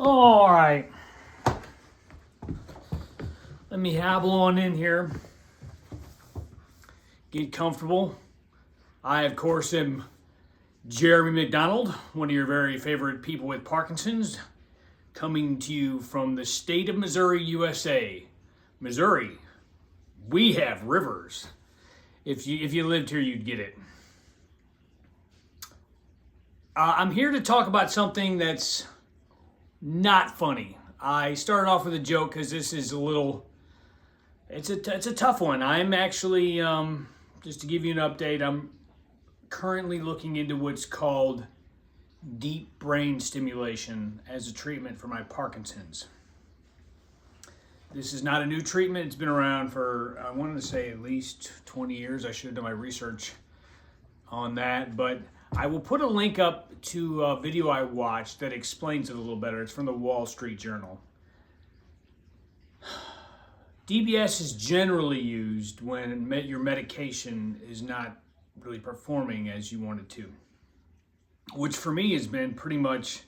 All right. Let me hobble on in here. Get comfortable. I, of course, am Jeremy McDonald, one of your very favorite people with Parkinson's, coming to you from the state of Missouri, USA. Missouri, we have rivers. If you lived here, you'd get it. I'm here to talk about something that's not funny. I started off with a joke because this is it's a tough one. I'm actually, just to give you an update, I'm currently looking into what's called deep brain stimulation as a treatment for my Parkinson's. This is not a new treatment. It's been around for, I wanted to say, at least 20 years. I should have done my research on that, but I will put a link up to a video I watched that explains it a little better. It's from the Wall Street Journal. DBS is generally used when your medication is not really performing as you want it to, which for me has been pretty much,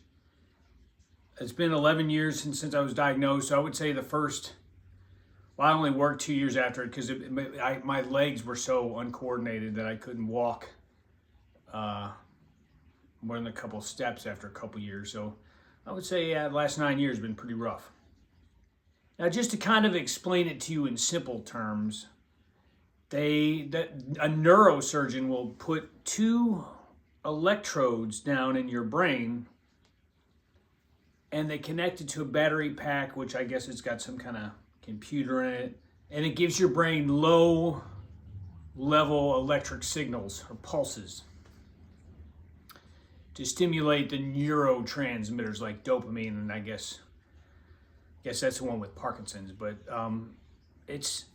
it's been 11 years since I was diagnosed. So I would say I only worked 2 years after it because my legs were so uncoordinated that I couldn't walk more than a couple steps after a couple years. So I would say the last 9 years have been pretty rough. Now, just to kind of explain it to you in simple terms, a neurosurgeon will put 2 electrodes down in your brain, and they connect it to a battery pack, which I guess it's got some kind of computer in it, and it gives your brain low level electric signals or pulses to stimulate the neurotransmitters like dopamine, and I guess that's the one with Parkinson's. But it's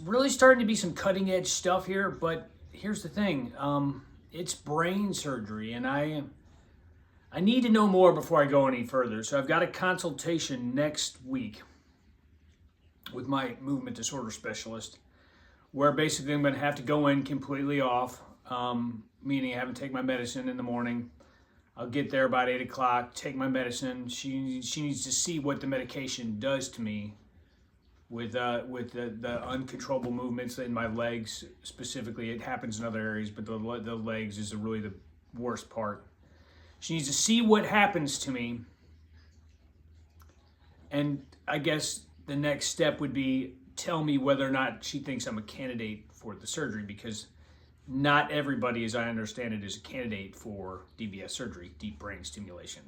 really starting to be some cutting edge stuff here. But here's the thing, it's brain surgery, and I need to know more before I go any further. So I've got a consultation next week with my movement disorder specialist, where basically I'm going to have to go in completely off, meaning I haven't taken my medicine in the morning. I'll get there about 8 o'clock, take my medicine. She needs to see what the medication does to me with the uncontrollable movements in my legs specifically. It happens in other areas, but the legs is really the worst part. She needs to see what happens to me, and I guess the next step would be tell me whether or not she thinks I'm a candidate for the surgery, because not everybody, as I understand it, is a candidate for DBS surgery, deep brain stimulation.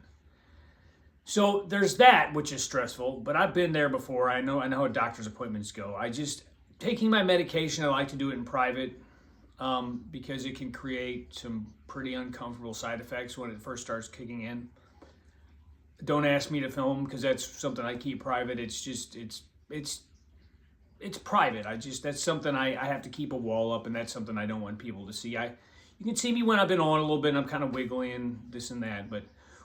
So there's that, which is stressful, but I've been there before. I know how doctor's appointments go. Taking my medication, I like to do it in private because it can create some pretty uncomfortable side effects when it first starts kicking in. Don't ask me to film because that's something I keep private. It's private. That's something I have to keep a wall up, and that's something I don't want people to see. You can see me when I've been on a little bit, and I'm kind of wiggly and this and that, but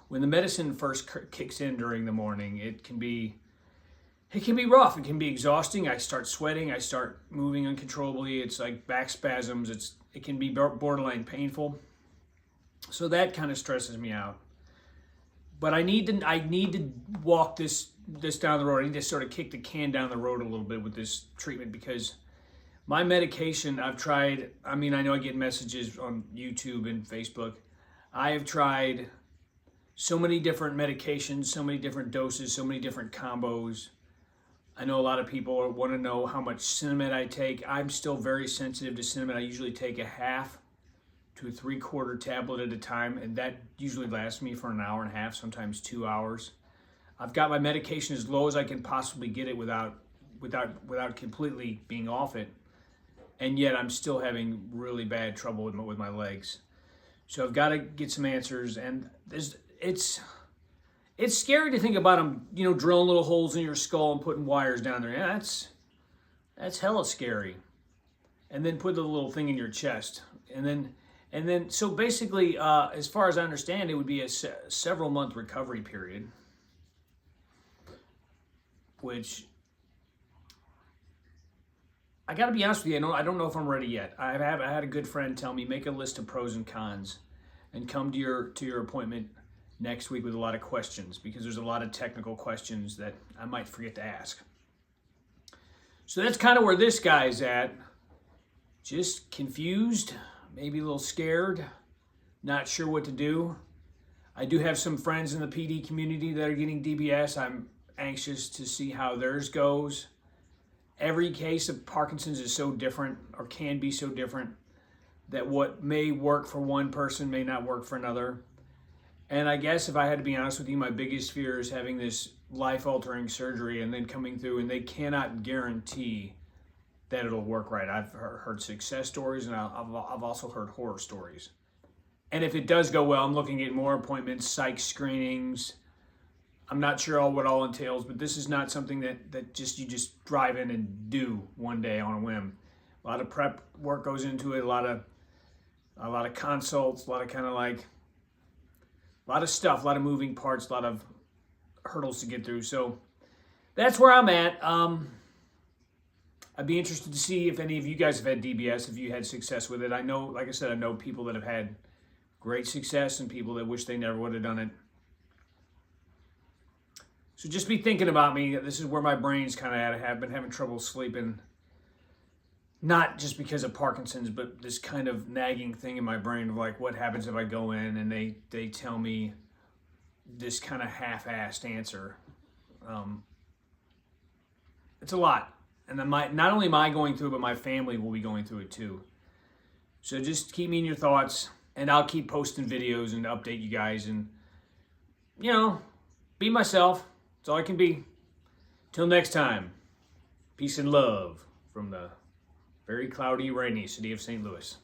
when the medicine first kicks in during the morning, it can be rough. It can be exhausting. I start sweating. I start moving uncontrollably. It's like back spasms. It can be borderline painful. So that kind of stresses me out. But I need to walk this down the road. I need to sort of kick the can down the road a little bit with this treatment, because my medication I've tried. I mean, I know I get messages on YouTube and Facebook. I have tried so many different medications, so many different doses, so many different combos. I know a lot of people want to know how much Cinnamon I take. I'm still very sensitive to Cinnamon. I usually take a half to a 3/4 tablet at a time, and that usually lasts me for an hour and a half, sometimes 2 hours. I've got my medication as low as I can possibly get it without completely being off it, and yet I'm still having really bad trouble with my legs. So I've got to get some answers, and it's scary to think about them, drilling little holes in your skull and putting wires down there. Yeah, that's hella scary. And then put the little thing in your chest, and then so basically, as far as I understand, it would be a several month recovery period, which I got to be honest with you, I don't know if I'm ready yet. I had a good friend tell me, make a list of pros and cons and come to your appointment next week with a lot of questions, because there's a lot of technical questions that I might forget to ask. So that's kind of where this guy's at. Just confused, maybe a little scared, not sure what to do. I do have some friends in the PD community that are getting DBS. I'm anxious to see how theirs goes. Every case of Parkinson's is so different, or can be so different, that what may work for one person may not work for another. And I guess if I had to be honest with you, my biggest fear is having this life-altering surgery and then coming through, and they cannot guarantee that it'll work right. I've heard success stories, and I've also heard horror stories. And if it does go well, I'm looking at more appointments, psych screenings. I'm not sure what all entails, but this is not something that you just drive in and do one day on a whim. A lot of prep work goes into it, a lot of consults, a lot of stuff, a lot of moving parts, a lot of hurdles to get through. So that's where I'm at. I'd be interested to see if any of you guys have had DBS, if you had success with it. I know, like I said, I know people that have had great success and people that wish they never would have done it. So just be thinking about me. This is where my brain's kind of at. I have been having trouble sleeping, not just because of Parkinson's, but this kind of nagging thing in my brain of like, what happens if I go in and they tell me this kind of half-assed answer. It's a lot. And then not only am I going through it, but my family will be going through it too. So just keep me in your thoughts, and I'll keep posting videos and update you guys, and, be myself. That's all I can be. Till next time, peace and love from the very cloudy, rainy city of St. Louis.